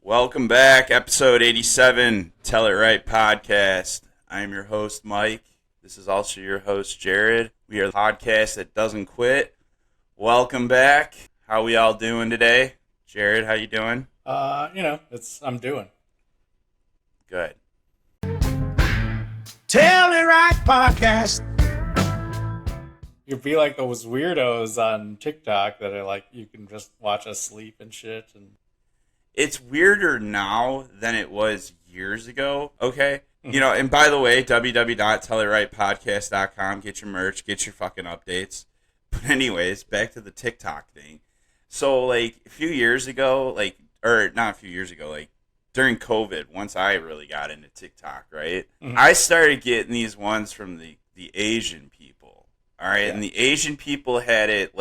Welcome back, episode 87, Tell It Right podcast. I am your host, Mike. This is also your host, Jared. We are the podcast that doesn't quit. Welcome back. How we all doing today? Jared, how you doing? I'm doing good. Tell It Right podcast. You'd be like those weirdos on TikTok that are like, you can just watch us sleep and shit. And it's weirder now than it was years ago, okay? You know, and by the way, www.tellitRightPodcast.com. Get your merch, get your fucking updates. But anyways, back to the TikTok thing. So, like, a few years ago, during COVID, once I really got into TikTok, right? I started getting these ones from the Asian people, all right? Yeah. And the Asian people had it,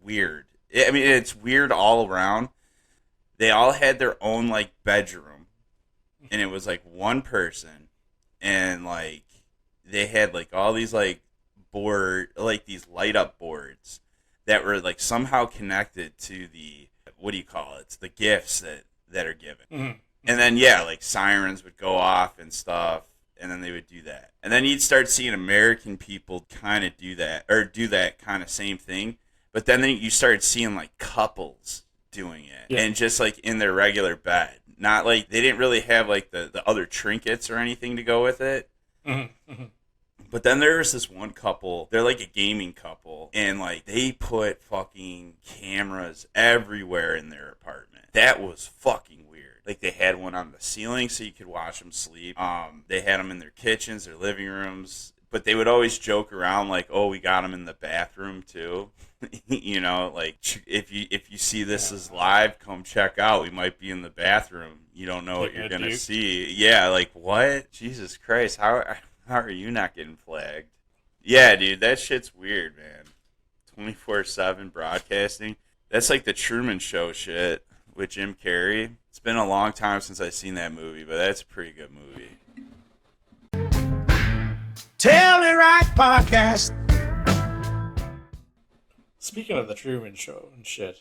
weird. It's weird all around. They all had their own, bedroom, and it was, one person, and, they had, all these, these light-up boards that were, somehow connected to the, the gifts that are given. Mm-hmm. And then, sirens would go off and stuff, and then they would do that. And then you'd start seeing American people kind of do that kind of same thing, but then you started seeing, couples doing it, yeah. And just in their regular bed, not they didn't really have the other trinkets or anything to go with it. Mm-hmm. Mm-hmm. But then there was this one couple, they're a gaming couple, and they put fucking cameras everywhere in their apartment. That was fucking weird. They had one on the ceiling so you could watch them sleep. They had them in their kitchens, their living rooms, but they would always joke around oh, we got them in the bathroom too. You know, if you see this as live, come check out. We might be in the bathroom. You don't know what you're gonna see. Yeah, what? Jesus Christ, how are you not getting flagged? Yeah, dude, that shit's weird, man. 24/7 broadcasting. That's the Truman Show shit with Jim Carrey. It's been a long time since I've seen that movie, but that's a pretty good movie. Tell It Right podcast. Speaking of the Truman Show and shit,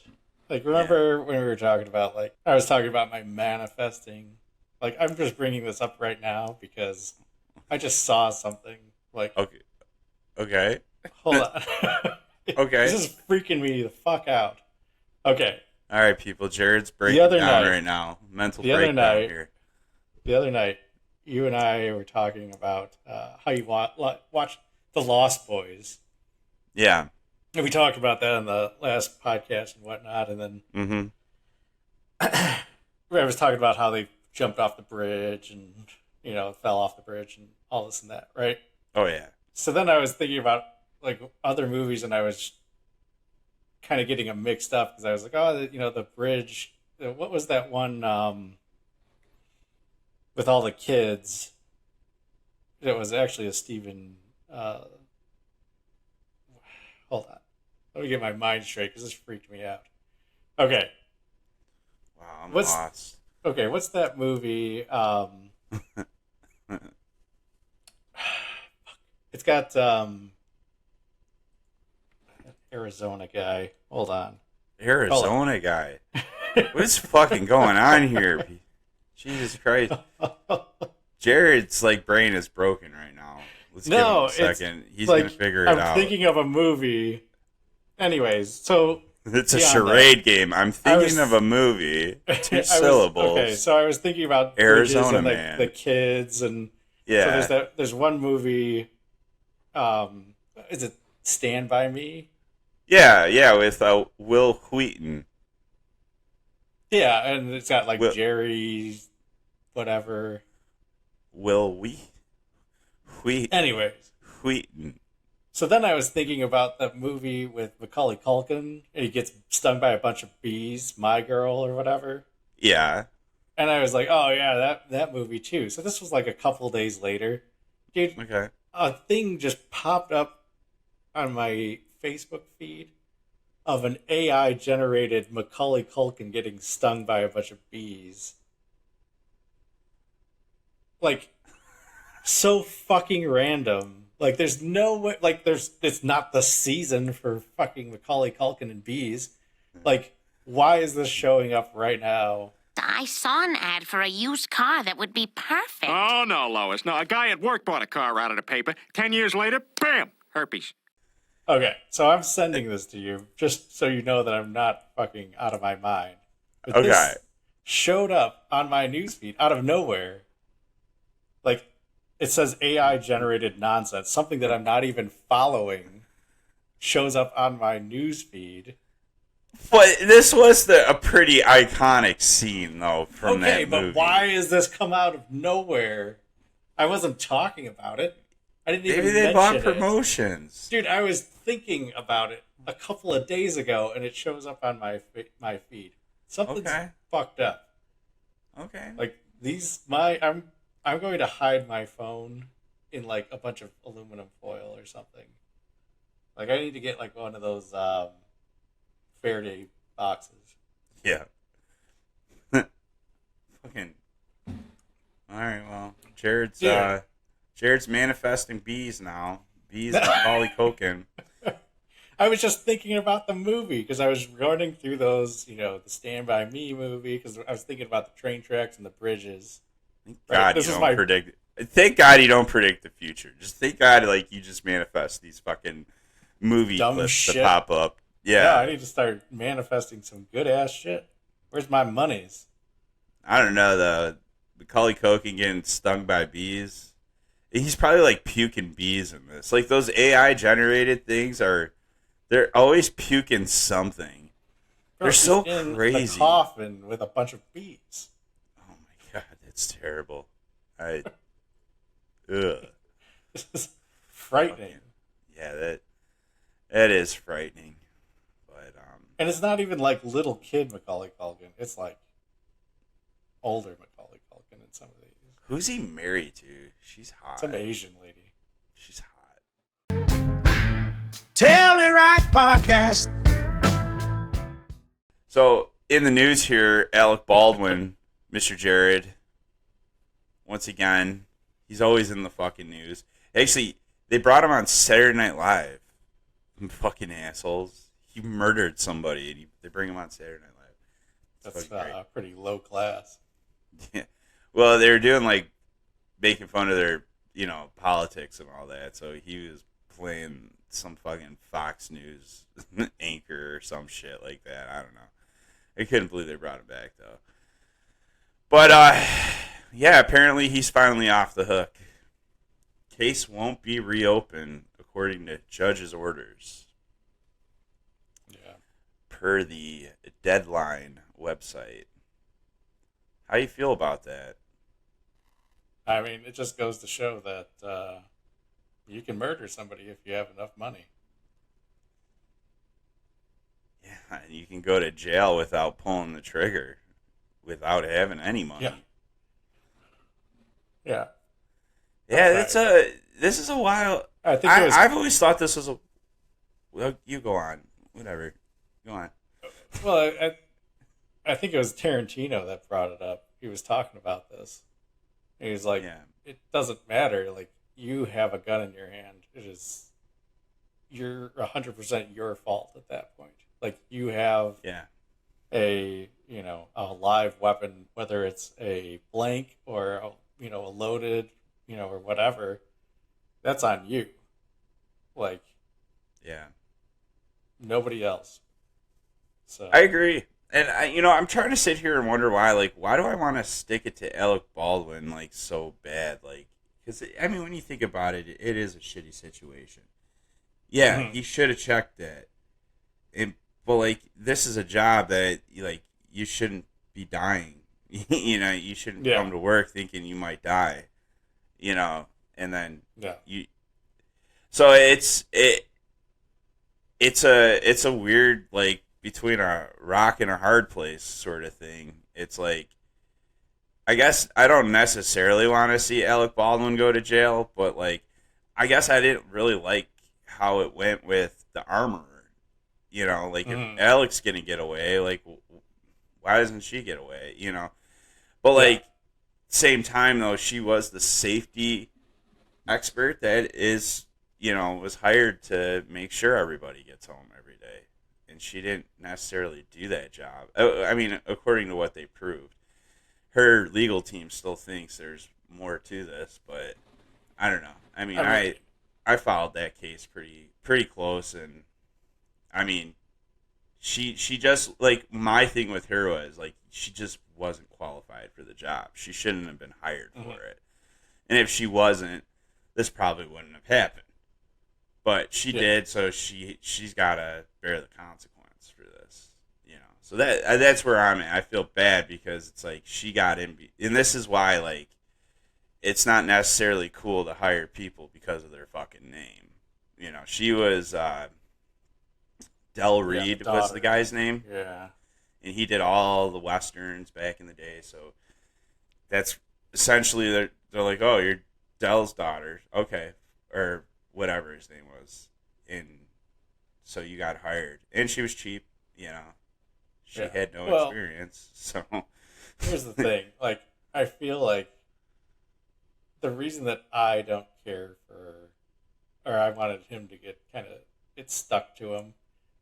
remember when we were talking about, I was talking about my manifesting. I'm just bringing this up right now because I just saw something. Okay. Hold on. Okay. This is freaking me the fuck out. Okay. All right, people. Jared's breaking down right now. Mental breakdown here. The other night, you and I were talking about how you watch The Lost Boys. Yeah. And we talked about that in the last podcast and whatnot, and then I was talking about how they jumped off the bridge and, fell off the bridge and all this and that, right? Oh, yeah. So then I was thinking about, other movies, and I was kind of getting them mixed up because I was like, the bridge. What was that one with all the kids? It was actually a Stephen... hold on. Let me get my mind straight because this freaked me out. Okay. Wow, I'm lost. Okay, what's that movie? It's got Arizona guy. Hold on. Arizona guy. What's fucking going on here? Jesus Christ. Jared's brain is broken right now. Let's give him a second. He's going to figure it out. I'm thinking of a movie. Anyways, so... It's a charade game. I'm thinking of a movie. 2 syllables. Okay, so I was thinking about Arizona and Man. The kids, and yeah. So there's one movie. Is it Stand By Me? Yeah, with Will Wheaton. Yeah, and it's got Jerry, whatever. Will Wheaton. Anyways, Wheaton. So then I was thinking about that movie with Macaulay Culkin, and he gets stung by a bunch of bees, My Girl or whatever. Yeah. And I was like, oh yeah, that movie too. So this was a couple days later. Dude, okay. A thing just popped up on my Facebook feed of an AI-generated Macaulay Culkin getting stung by a bunch of bees. So fucking random. There's no way, it's not the season for fucking Macaulay Culkin and bees. Why is this showing up right now? I saw an ad for a used car that would be perfect. Oh, no, Lois. No, a guy at work bought a car out of the paper. 10 years later, bam, herpes. Okay, so I'm sending this to you just so you know that I'm not fucking out of my mind. But Okay. this showed up on my newsfeed out of nowhere. Like, it says AI generated nonsense. Something that I'm not even following shows up on my newsfeed. But this was a pretty iconic scene, though, from that movie. Okay, but why is this come out of nowhere? I wasn't talking about it. I didn't even Maybe they mention bought it. promotions. Dude, I was thinking about it a couple of days ago, and it shows up on my feed. Something's fucked up. Okay. Like I'm going to hide my phone in like a bunch of aluminum foil or something. Like I need to get like one of those Faraday boxes. Yeah. Fucking. All right. Well, Jared's manifesting bees now. Bees and Macaulay Culkin. I was just thinking about the movie because I was running through those, the Stand By Me movie because I was thinking about the train tracks and the bridges. Thank God you don't predict the future. Just thank God like you just manifest these fucking movie Dumb clips shit. to pop up. Yeah, I need to start manifesting some good ass shit. Where's my monies? I don't know the Macaulay Culkin getting stung by bees. He's probably like puking bees in this. Like those AI generated things they're always puking something. Bro, they're so in crazy. The coffin with a bunch of bees. Oh my God, it's terrible. Ugh. This is frightening. Yeah, that is frightening. But and it's not even like little kid Macaulay Culkin. It's like older Macaulay Culkin in some of these. Who's he married to? She's hot. Some Asian lady. She's hot. Tell It Right Podcast. So, in the news here, Alec Baldwin, Mr. Jared, once again, he's always in the fucking news. Actually, they brought him on Saturday Night Live. Fucking assholes. He murdered somebody, and they bring him on Saturday Night Live. That's pretty low class. Yeah. Well, they were doing, like, making fun of their, politics and all that, so he was playing some fucking Fox News anchor or some shit like that. I don't know. I couldn't believe they brought him back, though. But, yeah, apparently he's finally off the hook. Case won't be reopened according to judge's orders. Yeah. Per the Deadline website. How you feel about that? I mean, it just goes to show that you can murder somebody if you have enough money. Yeah, you can go to jail without pulling the trigger, without having any money. Yeah. Yeah, this is a wild. I've always thought this was a. Well, you go on. Whatever. Go on. Well, I think it was Tarantino that brought it up. He was talking about this. He was like, It doesn't matter. Like, you have a gun in your hand. You're 100% your fault at that point. Like, you have a live weapon, whether it's a blank or a loaded, or whatever. That's on you. Like, nobody else. So I agree. And I'm trying to sit here and wonder why do I want to stick it to Alec Baldwin so bad? Because when you think about it, it is a shitty situation. Yeah, he should have checked that. But this is a job that you shouldn't be dying. You shouldn't come to work thinking you might die. And then you. So it's a weird between a rock and a hard place sort of thing. It's I guess I don't necessarily want to see Alec Baldwin go to jail, but I guess I didn't really like how it went with the armorer. If Alec's gonna get away, why doesn't she get away? But same time though, she was the safety expert that is was hired to make sure everybody gets home every day. And she didn't necessarily do that job. According to what they proved. her legal team still thinks there's more to this, but I don't know. I mean, I followed that case pretty close, and I mean, she just, like, my thing with her was, like, she just wasn't qualified for the job. She shouldn't have been hired for it. And if she wasn't, this probably wouldn't have happened. But she did, so she's got to bear the consequence for this, you know. So that's where I'm at. I feel bad because it's like she got in, and this is why, like, it's not necessarily cool to hire people because of their fucking name. You know, she was Del Reed was the guy's name. Yeah. And he did all the westerns back in the day, so that's essentially they're like, oh, you're Del's daughter, okay, or whatever his name was, and so you got hired, and she was cheap, you know. She had no experience, so. Here's the thing, like, I feel like the reason that I don't care for, or I wanted him to get kind of it stuck to him,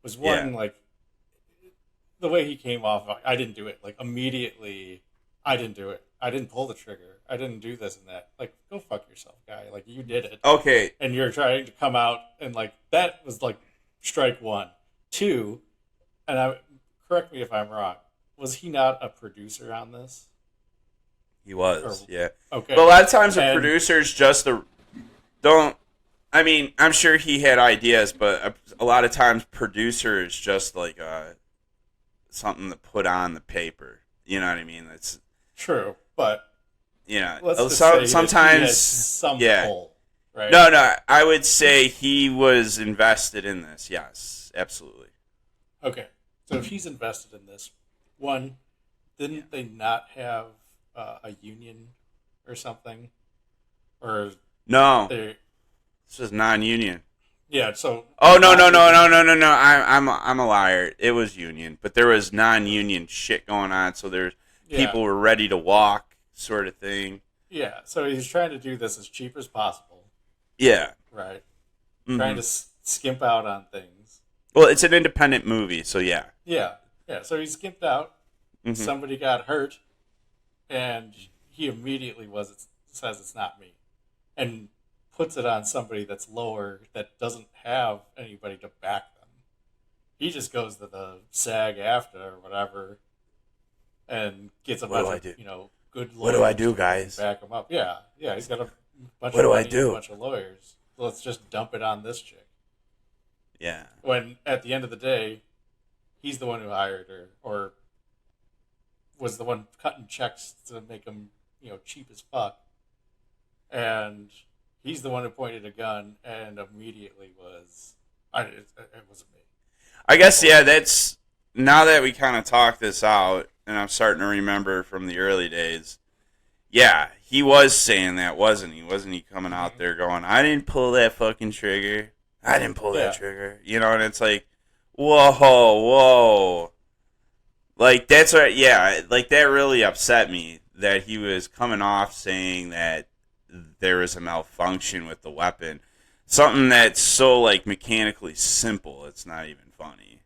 was one, like, the way he came off. I didn't do it, like, immediately. I didn't do it. I didn't pull the trigger. I didn't do this and that. Like, go fuck yourself, guy. Like, you did it. Okay. And you're trying to come out and, like, that was, like, strike one. Two, and correct me if I'm wrong, was he not a producer on this? He was, yeah. Okay. But a lot of times the producers just don't, I mean, I'm sure he had ideas, but a lot of times producer is just like something to put on the paper. You know what I mean? That's true, but you know, let's just say sometimes he had some pull, right? No, I would say he was invested in this. Yes, absolutely. Okay, so if he's invested in this, one, didn't they not have a union or something, or no? This was non-union. Yeah. So. Oh no! I'm a liar. It was union, but there was non-union shit going on. So there's people were ready to walk, sort of thing. Yeah. So he's trying to do this as cheap as possible. Yeah. Right. Mm-hmm. Trying to skimp out on things. Well, it's an independent movie, so yeah. Yeah. Yeah. So he skimped out. Mm-hmm. Somebody got hurt, and he immediately says it's not me, and puts it on somebody that's lower that doesn't have anybody to back them. He just goes to the SAG after or whatever and gets a bunch of, good lawyers. What do I do, guys? Back him up. Yeah, he's got a bunch of money and a bunch of lawyers. Let's just dump it on this chick. Yeah. When at the end of the day, he's the one who hired her or was the one cutting checks to make him, cheap as fuck. And he's the one who pointed a gun and immediately it wasn't me. I guess, that's, now that we kind of talked this out, and I'm starting to remember from the early days, yeah, he was saying that, wasn't he? Wasn't he coming out there going, I didn't pull that fucking trigger. I didn't pull that trigger. And it's like, whoa. Like, that's what, like, that really upset me, that he was coming off saying that there was a malfunction with the weapon. Something that's so, like, mechanically simple, it's not even funny.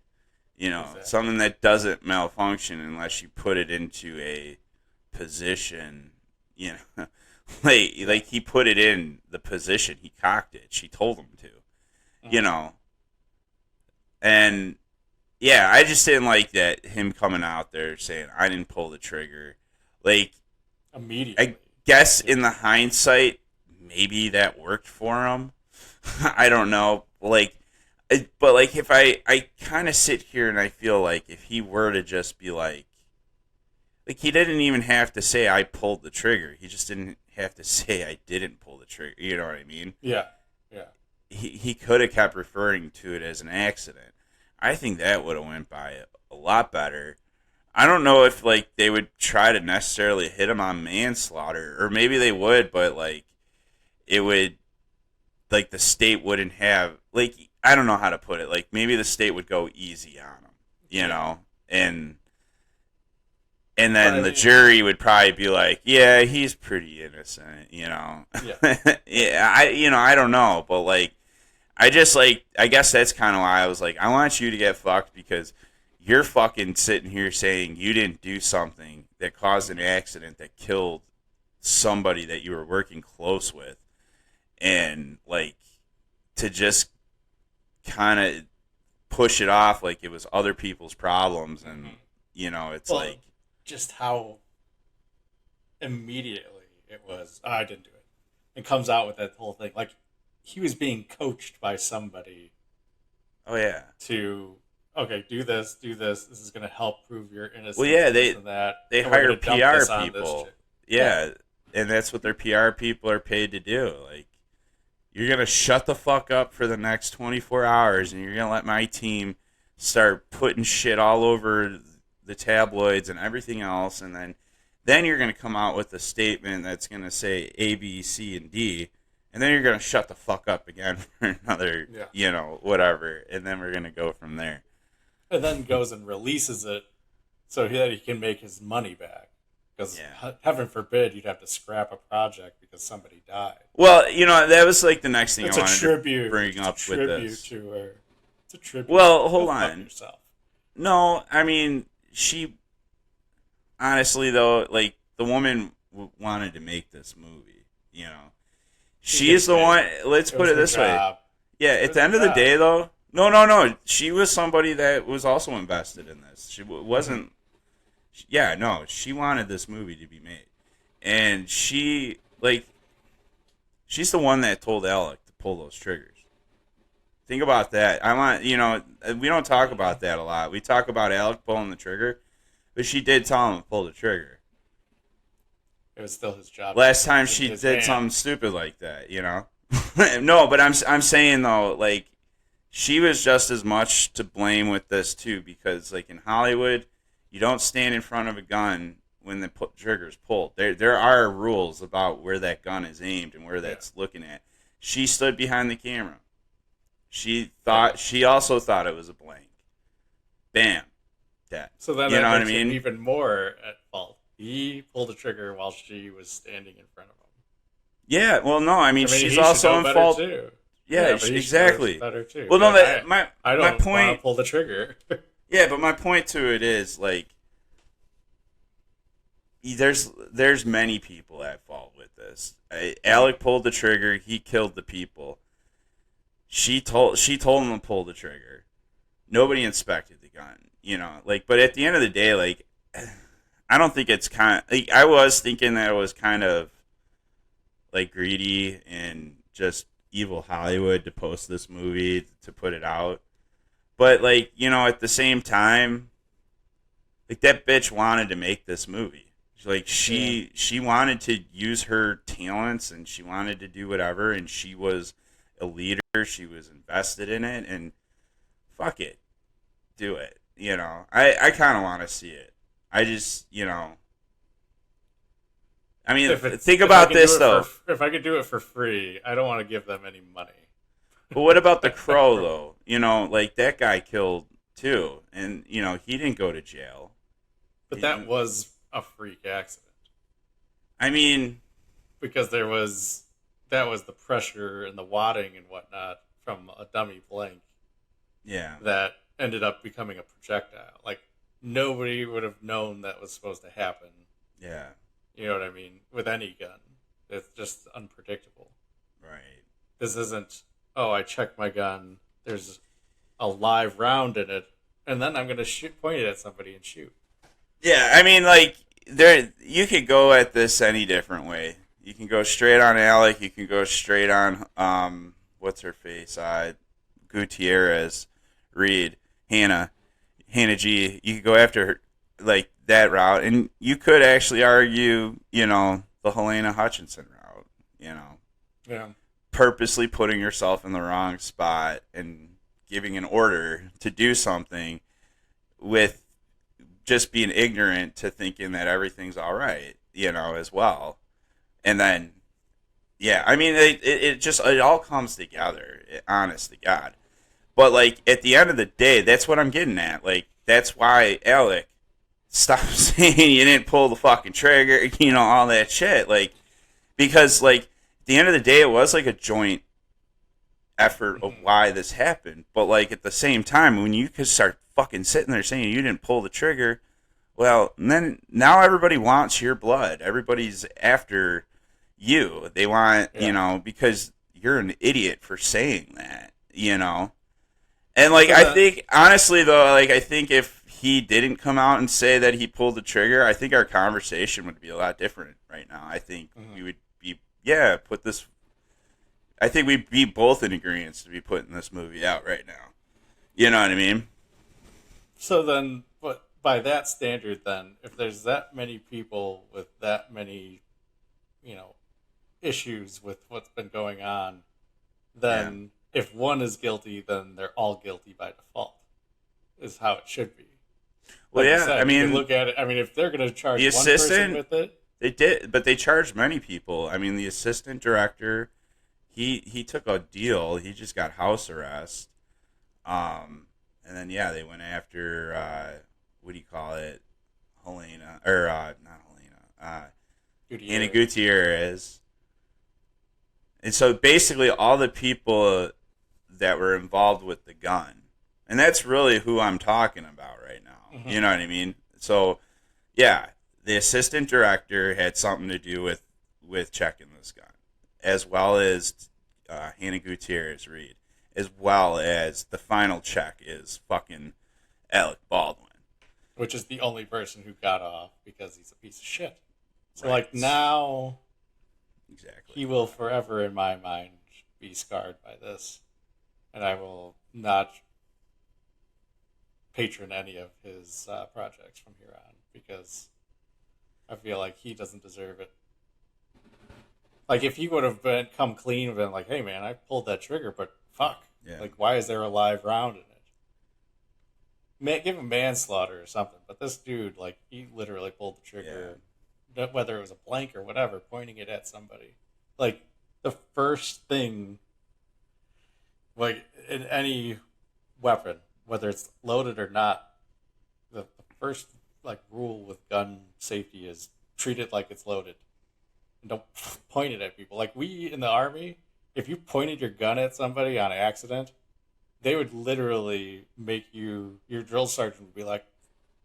Exactly. Something that doesn't malfunction unless you put it into a position, like he put it in the position, he cocked it, she told him to, and I just didn't like that, him coming out there saying, I didn't pull the trigger, like, immediately. I guess in the hindsight, maybe that worked for him. I don't know, but like if I kind of sit here and I feel like if he were to just be like he didn't even have to say I pulled the trigger. He just didn't have to say I didn't pull the trigger. You know what I mean? Yeah. He could have kept referring to it as an accident. I think that would have went by a lot better. I don't know if they would try to necessarily hit him on manslaughter, or maybe they would, but it would, the state wouldn't have, I don't know how to put it. Maybe the state would go easy on him, and then the jury would probably be like, yeah, he's pretty innocent, Yeah. I don't know, but I just I guess that's kind of why I was like, I want you to get fucked because you're fucking sitting here saying you didn't do something that caused an accident that killed somebody that you were working close with, and like to just kind of push it off like it was other people's problems, and you know, it's like just how immediately it was. I didn't do it. It comes out with that whole thing, like he was being coached by somebody. Oh yeah. To do this. This is going to help prove your innocence. Well, yeah, they hire PR people. Yeah, and that's what their PR people are paid to do. Like, you're going to shut the fuck up for the next 24 hours, and you're going to let my team start putting shit all over the tabloids and everything else, and then you're going to come out with a statement that's going to say A, B, C, and D, and then you're going to shut the fuck up again for another, whatever, and then we're going to go from there. And then goes and releases it so that he can make his money back. Because heaven forbid you'd have to scrap a project because somebody died. Well, that was like the next thing I wanted to bring up with this. It's a tribute. Well, hold on. Yourself. No, I mean, she, honestly though, like, the woman wanted to make this movie, She is the one, let's put it this way. Yeah, at the end of the day though, no. She was somebody that was also invested in this. She wasn't. She wanted this movie to be made, and she's the one that told Alec to pull those triggers. Think about that. We don't talk about that a lot. We talk about Alec pulling the trigger, but she did tell him to pull the trigger. It was still his job. Last time she did something stupid like that, No, but I'm saying though, like, she was just as much to blame with this too, because like in Hollywood, you don't stand in front of a gun when the trigger's pulled. There are rules about where that gun is aimed and where that's looking at. She stood behind the camera. She also thought it was a blank. Bam. That. So then you know what I makes mean? him even more at fault. He pulled the trigger while she was standing in front of him. Yeah, well, no, I mean she's also in fault too. Yeah, exactly. Better too. Well, no, I don't my point. Want to pull the trigger. Yeah, but my point to it is like, there's many people at fault with this. Alec pulled the trigger. He killed the people. She told him to pull the trigger. Nobody inspected the gun, But at the end of the day, like, I don't think it's I was thinking that it was kind of like greedy and just evil Hollywood to post this movie, to put it out. But like, at the same time, like, that bitch wanted to make this movie. Like, she wanted to use her talents, and she wanted to do whatever, and she was a leader. She was invested in it, and fuck it. Do it. I kind of want to see it. I just, I mean, think about this, though. If I could do it for free, I don't want to give them any money. But what about The Crow, though? Like, that guy killed, too. And, he didn't go to jail. But that was a freak accident. I mean... Because that was the pressure and the wadding and whatnot from a dummy blank. Yeah. That ended up becoming a projectile. Like, nobody would have known that was supposed to happen. Yeah. You know what I mean? With any gun. It's just unpredictable. Right. This isn't, I checked my gun, there's a live round in it, and then I'm going to point it at somebody and shoot. Yeah, I mean, like, you could go at this any different way. You can go straight on Alec, you can go straight on, what's her face, Gutierrez, Reed, Hannah G. You could go after her, like, that route, and you could actually argue, the Helena Hutchinson route, Yeah. Purposely putting yourself in the wrong spot and giving an order to do something with just being ignorant to thinking that everything's all right, as well. And then, yeah, I mean, it all comes together, honest to God. But, like, at the end of the day, that's what I'm getting at. Like, that's why Alec stopped saying you didn't pull the fucking trigger, all that shit. Like, because, like, at the end of the day, it was, like, a joint effort of why this happened. But, like, at the same time, when you could start fucking sitting there saying you didn't pull the trigger. Well, and then now everybody wants your blood. Everybody's after you. They want, because you're an idiot for saying that, And like, I think, honestly though, like, I think if he didn't come out and say that he pulled the trigger, I think our conversation would be a lot different right now. I think we would be, I think we'd be both in agreement to be putting this movie out right now. You know what I mean? So then, but by that standard, then, if there's that many people with that many, issues with what's been going on, then if one is guilty, then they're all guilty by default, is how it should be. Well, like yeah, you said, I mean, look at it. I mean, if they're going to charge the one person assistant with it, they did, but they charged many people. I mean, the assistant director, he took a deal. He just got house arrest. And then they went after what do you call it, Helena or not Helena, Anna Gutierrez. And so basically, all the people that were involved with the gun, and that's really who I'm talking about right now. You know what I mean? So, the assistant director had something to do with checking this gun, as well as Hannah Gutierrez Reed, as well as the final check is fucking Alec Baldwin. Which is the only person who got off because he's a piece of shit. So, like, now... Exactly. He will forever, in my mind, be scarred by this. And I will not patron any of his projects from here on because I feel like he doesn't deserve it. Like, if he would have come clean and been like, hey, man, I pulled that trigger, but fuck. Yeah. Like, why is there a live round in it? Give him manslaughter or something. But this dude, like, he literally pulled the trigger. Yeah. Whether it was a blank or whatever, pointing it at somebody. Like, the first thing, like, in any weapon, whether it's loaded or not, the first, like, rule with gun safety is treat it like it's loaded. And don't point it at people. Like, we in the Army, if you pointed your gun at somebody on accident, they would literally make you, your drill sergeant would be like,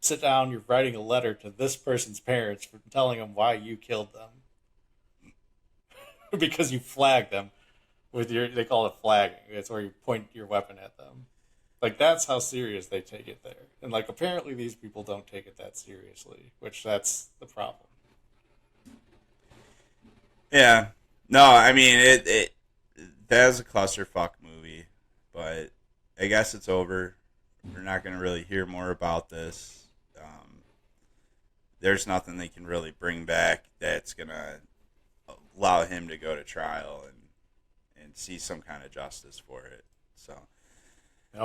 sit down, you're writing a letter to this person's parents for telling them why you killed them. Because you flagged them with they call it flagging. It's where you point your weapon at them. Like, that's how serious they take it there. And, like, apparently these people don't take it that seriously, which that's the problem. Yeah. No, I mean, that is a clusterfuck movie, but I guess it's over. We're not going to really hear more about this. There's nothing they can really bring back that's going to allow him to go to trial and see some kind of justice for it. So,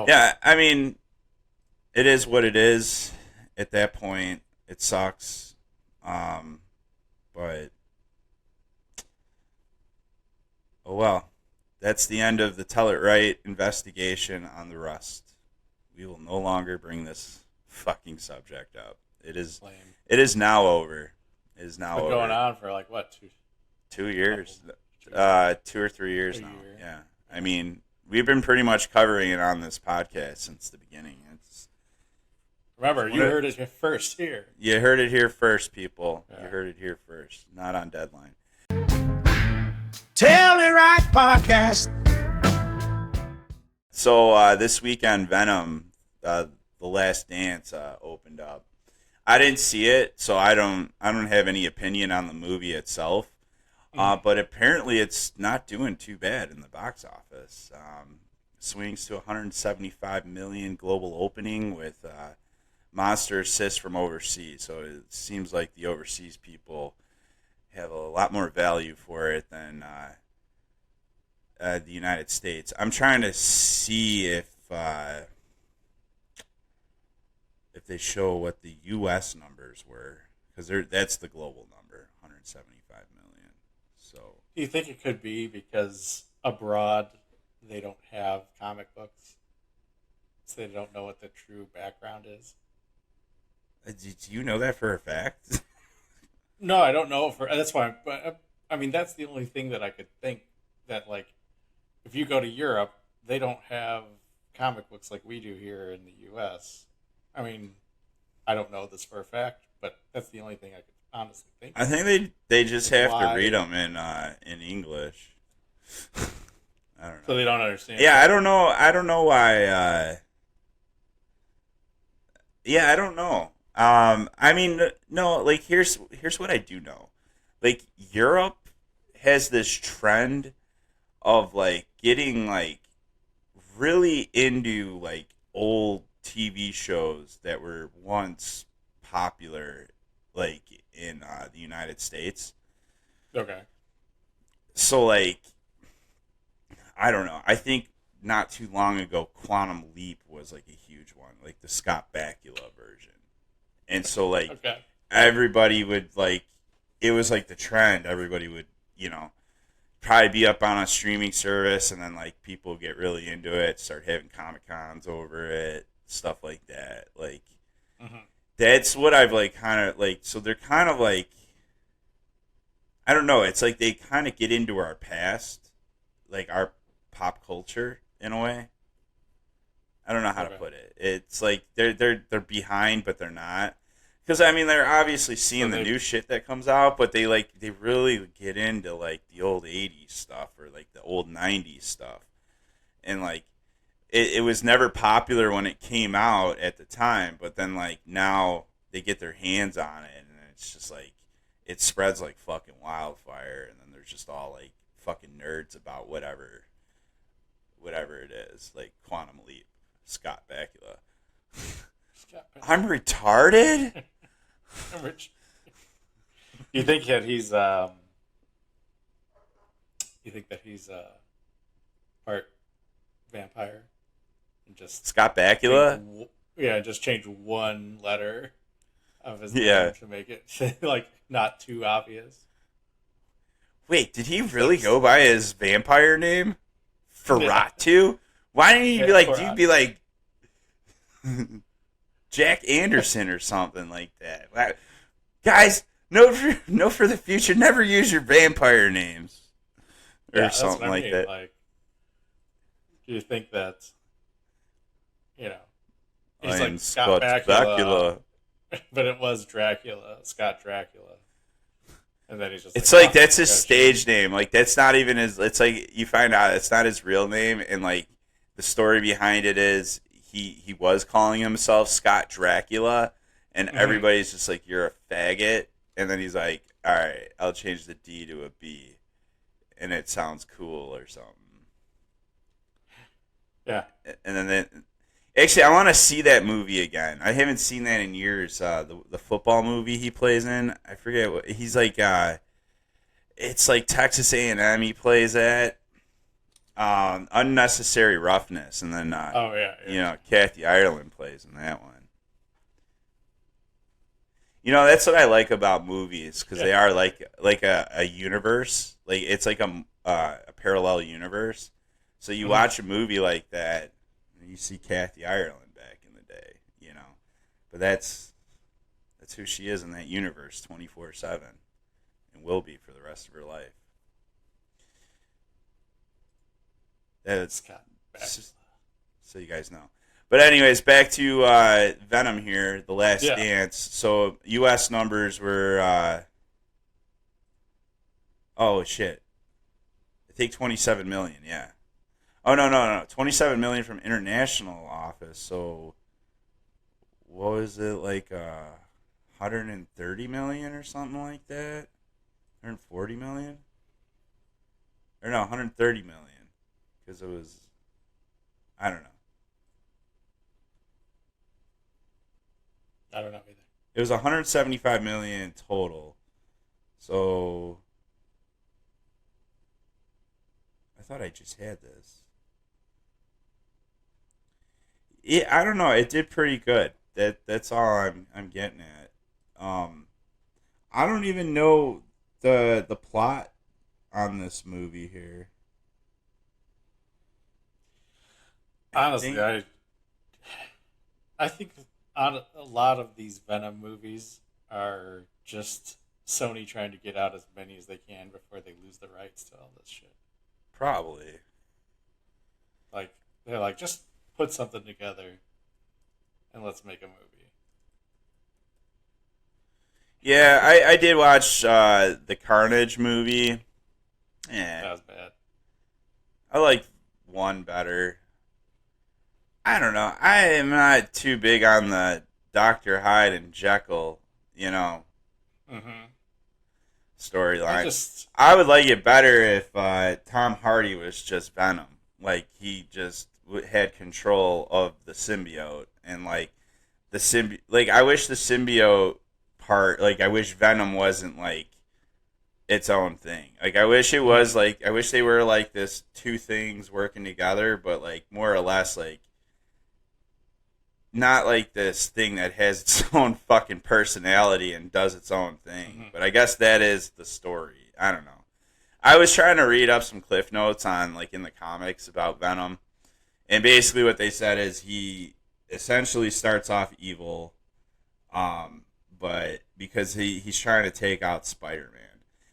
yeah, I mean, it is what it is. At that point, it sucks. But, oh well. That's the end of the Tell It Right investigation on the Rust. We will no longer bring this fucking subject up. It is Lame. It is now over. It is now over. Going on for like what, 2 years? 2 or 3 years now. Yeah. I mean, we've been pretty much covering it on this podcast since the beginning. Remember, you heard it first here. You heard it here first, people. Yeah. You heard it here first. Not on Deadline. Tell It Right Podcast. So this weekend, Venom, The Last Dance, opened up. I didn't see it, so I don't have any opinion on the movie itself. But apparently, it's not doing too bad in the box office. Swings to 175 million global opening with monster assists from overseas. So it seems like the overseas people have a lot more value for it than the United States. I'm trying to see if they show what the U.S. numbers were, because that's the global number, 175 million. So, do you think it could be because abroad they don't have comic books, so they don't know what the true background is? Do you know that for a fact? No, I don't know. That's why. I mean, that's the only thing that I could think that, like, if you go to Europe, they don't have comic books like we do here in the U.S. I mean, I don't know this for a fact, but that's the only thing I could honestly think I of. think they just have to Why? read them in English. I don't know. So they don't understand. Yeah, I don't know. I don't know why. Yeah, I don't know. I mean, no. Like, here's what I do know. Like, Europe has this trend of like getting like really into like old TV shows that were once popular, like in the United States. Okay. So like, I don't know. I think not too long ago, Quantum Leap was like a huge one, like the Scott Bakula version. And so like Okay. everybody would like, it was like the trend. Everybody would, probably be up on a streaming service, and then like people get really into it, start having Comic Cons over it, stuff like that. Like that's what I've like kind of like. So they're kind of like, I don't know. It's like they kind of get into our past, like our pop culture in a way. I don't know how to put it. It's like they're behind, but they're not. Because I mean, they're obviously seeing the new shit that comes out, but they really get into like the old '80s stuff or like the old '90s stuff, and like it was never popular when it came out at the time, but then like now they get their hands on it, and it's just like it spreads like fucking wildfire, and then there's just all like fucking nerds about whatever it is, like Quantum Leap, Scott Bakula. I'm retarded? You think that he's part vampire and just Scott Bakula? just change one letter of his Yeah. name to make it like not too obvious. Wait, did he really go by his vampire name? Ferratu? Why didn't he be like, Ferratu. dude, be like Jack Anderson or something like that? Guys, note for the future, never use your vampire names. Or something like that. Like, do you think that, he's I am like Scott Bakula, Bakula. but it was Dracula, Scott Dracula. And then he's just It's like that's his stage name. Like that's not even his. It's like you find out it's not his real name, and like the story behind it is he was calling himself Scott Dracula, and everybody's just like, you're a faggot, and then he's like, all right, I'll change the D to a B, and it sounds cool or something. Yeah. And then actually, I want to see that movie again. I haven't seen that in years. The football movie he plays in, I forget what he's like. It's like Texas A&M he plays at. Unnecessary Roughness, and then Kathy Ireland plays in that one. That's what I like about movies, because they are like a universe. Like it's like a parallel universe. So you watch a movie like that, and you see Kathy Ireland back in the day, But that's who she is in that universe, 24/7, and will be for the rest of her life. That's so you guys know. But anyways, back to Venom here, The Last Dance. So U.S. numbers were, oh shit, I think 27 million. Yeah. Oh no, 27 million from international office. So what was it, like 130 million or something like that? 140 million? Or no, 130 million. Because it was, I don't know. I don't know either. It was 175 million total. So I thought I just had this. Yeah, I don't know. It did pretty good. That's all I'm getting at. I don't even know the plot on this movie here. Honestly, I think a lot of these Venom movies are just Sony trying to get out as many as they can before they lose the rights to all this shit. Probably. Like, they're like, just put something together and let's make a movie. Yeah, I did watch the Carnage movie. Yeah, That was bad. I like one better. I don't know. I am not too big on the Dr. Hyde and Jekyll, Mm-hmm. storyline. I would like it better if Tom Hardy was just Venom. Like, he just had control of the symbiote. And, like, I wish the symbiote part, like, I wish Venom wasn't, like, its own thing. Like, I wish it was, like, I wish they were, like, this two things working together, but, like, more or less, like, not like this thing that has its own fucking personality and does its own thing. Mm-hmm. But I guess that is the story. I don't know. I was trying to read up some cliff notes on, like, in the comics about Venom. And basically what they said is he essentially starts off evil, but because he's trying to take out Spider-Man.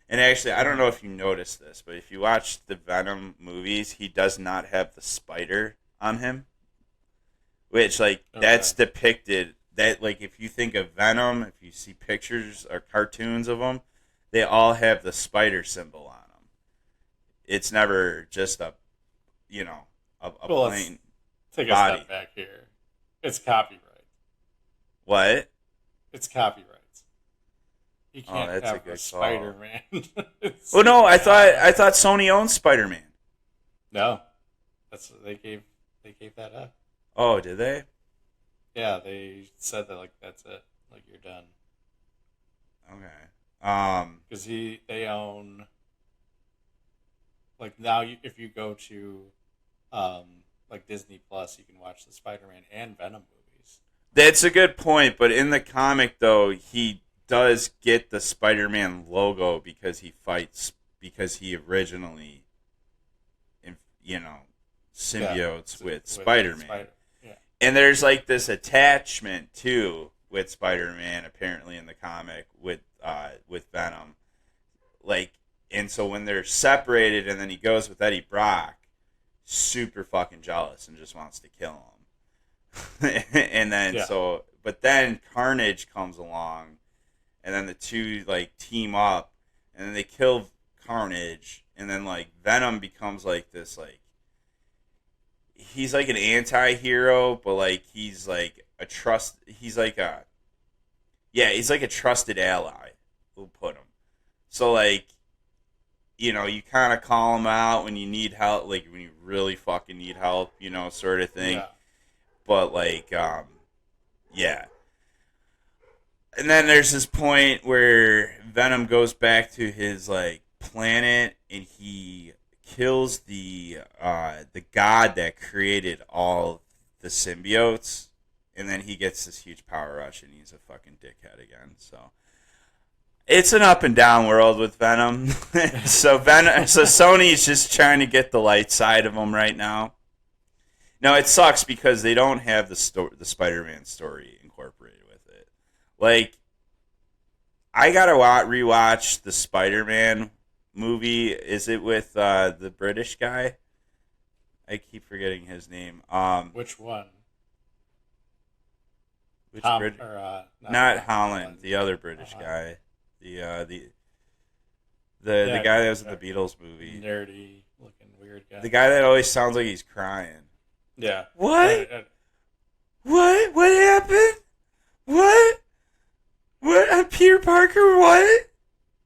And actually, I don't know if you noticed this, but if you watch the Venom movies, he does not have the spider on him. Which, like, that's depicted, that, like, if you think of Venom, if you see pictures or cartoons of them, they all have the spider symbol on them. It's never just a plain take body. a step back here. It's copyright. What? It's copyright. You can't that's have a good Spider-Man. Well, no, I thought Sony owned Spider-Man. No, they gave that up. Oh, did they? Yeah, they said that, like, that's it. Like, you're done. Okay. Because they own, like, now if you go to, like, Disney Plus, you can watch the Spider-Man and Venom movies. That's a good point, but in the comic, though, he does get the Spider-Man logo because he originally, symbiotes with Spider-Man. And there's, like, this attachment, too, with Spider-Man, apparently, in the comic, with Venom. Like, and so when they're separated and then he goes with Eddie Brock, super fucking jealous and just wants to kill him. And then, but then Carnage comes along, and then the two, like, team up, and then they kill Carnage, and then, like, Venom becomes, like, this, like, he's like an anti-hero, but, like, he's like a trusted ally, we'll put him. So, like, you kind of call him out when you need help, like, when you really fucking need help, sort of thing. Yeah. But, like, yeah. And then there's this point where Venom goes back to his, like, planet, and he kills the god that created all the symbiotes, and then he gets this huge power rush, and he's a fucking dickhead again. So it's an up and down world with Venom. So Sony's just trying to get the light side of him right now. Now it sucks because they don't have the Spider-Man story incorporated with it. Like, I gotta rewatch the Spider-Man movie. Is it with the British guy? I keep forgetting his name. Which one? Which Tom, Brit- or, not Holland, the other British guy. The guy that was in the Beatles movie. Nerdy looking weird guy. The guy that always sounds like he's crying. Yeah. What? What? What happened? What? What? I'm Peter Parker? What?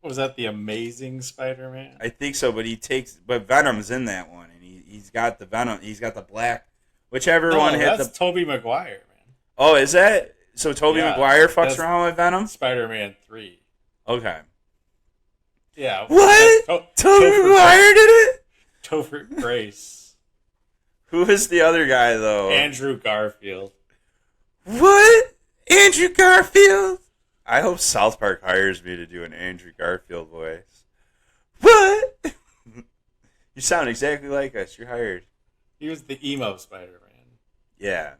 Was that the Amazing Spider-Man? I think so, but Venom's in that one, and he's got the Venom. He's got the black. Whichever one had that's Tobey Maguire, man. Oh, is that so? Tobey Maguire fucks around with Venom. Spider-Man 3. Okay. Yeah. What? Tobey Maguire did it? Topher Grace. Who is the other guy though? Andrew Garfield. What? Andrew Garfield? I hope South Park hires me to do an Andrew Garfield voice. What? You sound exactly like us. You're hired. He was the emo Spider-Man. Yeah.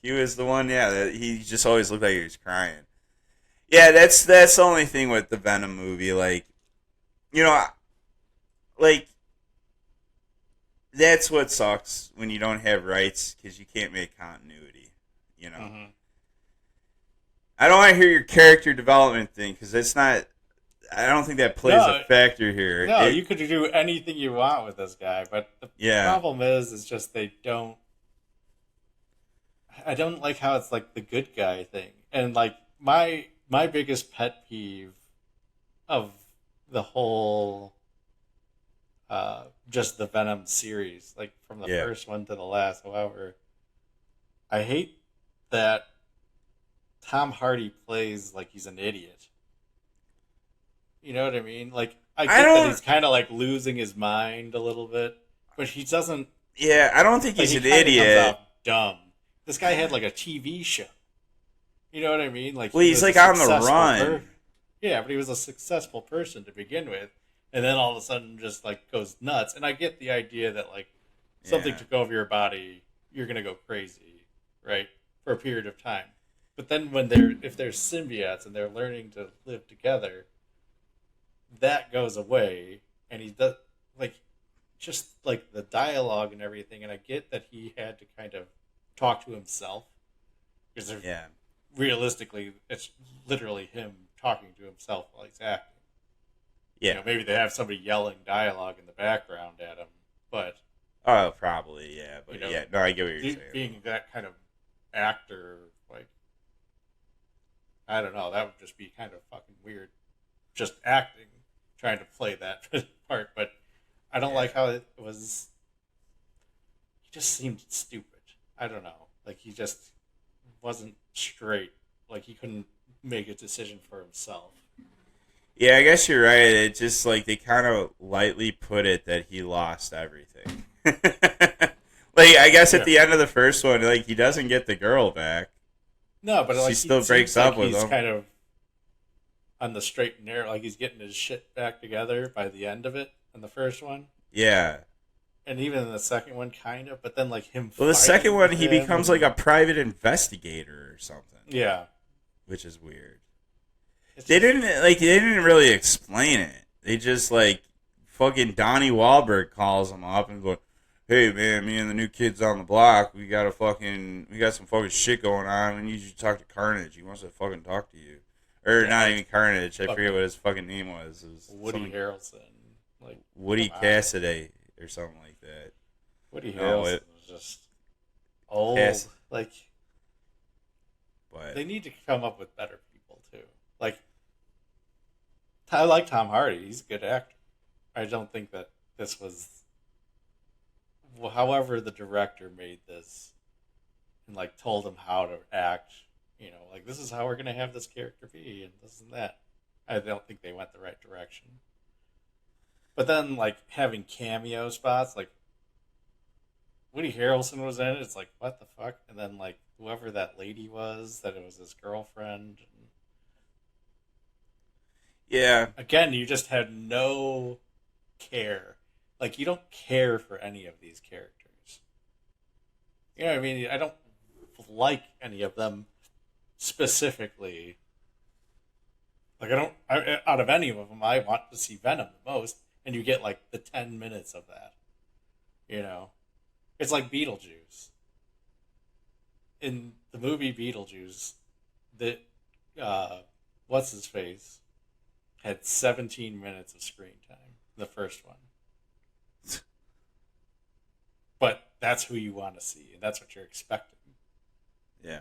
He was the one, that he just always looked like he was crying. Yeah, that's the only thing with the Venom movie. Like, like, that's what sucks when you don't have rights, because you can't make continuity. you know. Mm-hmm. I don't want to hear your character development thing because it's not. I don't think that plays a factor here. No, you could do anything you want with this guy, but the problem is just they don't. I don't like how it's like the good guy thing, and like my biggest pet peeve of the whole, just the Venom series, like from the first one to the last. However, I hate that Tom Hardy plays like he's an idiot. You know what I mean? Like, I get that he's kind of like losing his mind a little bit, but he doesn't. Yeah, I don't think he's an idiot. Comes out dumb. This guy had like a TV show. You know what I mean? Like, he's like on the run. Yeah, but he was a successful person to begin with, and then all of a sudden just like goes nuts. And I get the idea that like something took over your body, you're gonna go crazy, right, for a period of time. But then if they're symbiotes and they're learning to live together, that goes away, and he does like just like the dialogue and everything. And I get that he had to kind of talk to himself because realistically, it's literally him talking to himself while he's acting. Yeah, you know, maybe they have somebody yelling dialogue in the background at him, but probably but you know, no, I get what you're saying. Being that kind of actor, like, I don't know, that would just be kind of fucking weird. Just acting, trying to play that part, but I don't like how it was. He just seemed stupid. I don't know. Like, he just wasn't straight. Like, he couldn't make a decision for himself. Yeah, I guess you're right. It just, like, they kind of lightly put it that he lost everything. Like, I guess at the end of the first one, like, he doesn't get the girl back. No, but like, she still breaks up with him. He's kind of on the straight and narrow. Like, he's getting his shit back together by the end of it in the first one. Yeah. And even in the second one, kind of. But then, like, him. Well, the second one, he becomes like a private investigator or something. Yeah. Which is weird. They didn't really explain it. They just, like, fucking Donnie Wahlberg calls him up and goes, "Hey man, me and the new kids on the block, we got some fucking shit going on. We need you to talk to Carnage. He wants to fucking talk to you." Or not even Carnage. I forget what his fucking name was. It was Woody Harrelson. Like Woody Cassidy or something like that. Woody Harrelson was just old. Like, but they need to come up with better people too. Like, I like Tom Hardy. He's a good actor. I don't think that this was. Well, however, the director made this and like told him how to act. You know, like, this is how we're going to have this character be, and this and that. I don't think they went the right direction. But then, like, having cameo spots, like, Woody Harrelson was in it. It's like, what the fuck? And then, like, whoever that lady was, that it was his girlfriend. Yeah. Again, you just had no care. Like, you don't care for any of these characters. You know what I mean? I don't like any of them specifically. Like, out of any of them, I want to see Venom the most, and you get like the 10 minutes of that. You know, it's like Beetlejuice. In the movie Beetlejuice, that what's his face had 17 minutes of screen time. The first one, but that's who you want to see, and that's what you're expecting. Yeah.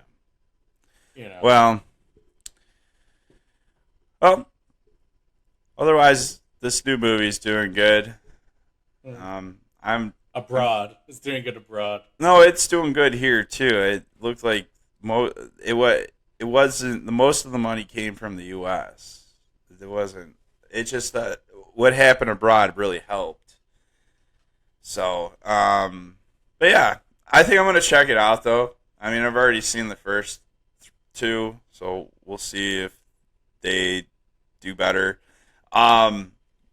You know. Well, otherwise, this new movie's doing good. I'm abroad. It's doing good abroad. No, it's doing good here too. It looked like it wasn't the most of the money came from the U.S. It wasn't. It's just that what happened abroad really helped. So, but yeah, I think I'm gonna check it out though. I mean, I've already seen the first two, so we'll see if they do better.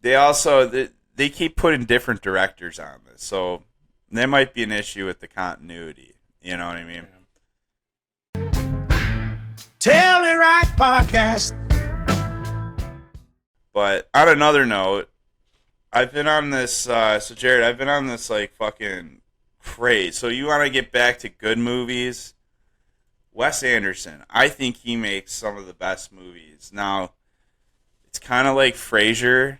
They keep putting different directors on this, so there might be an issue with the continuity. You know what I mean? Tell It Right Podcast. But on another note, I've been on this. So Jared, I've been on this like fucking craze. So you want to get back to good movies? Wes Anderson, I think he makes some of the best movies. Now, it's kind of like Frasier,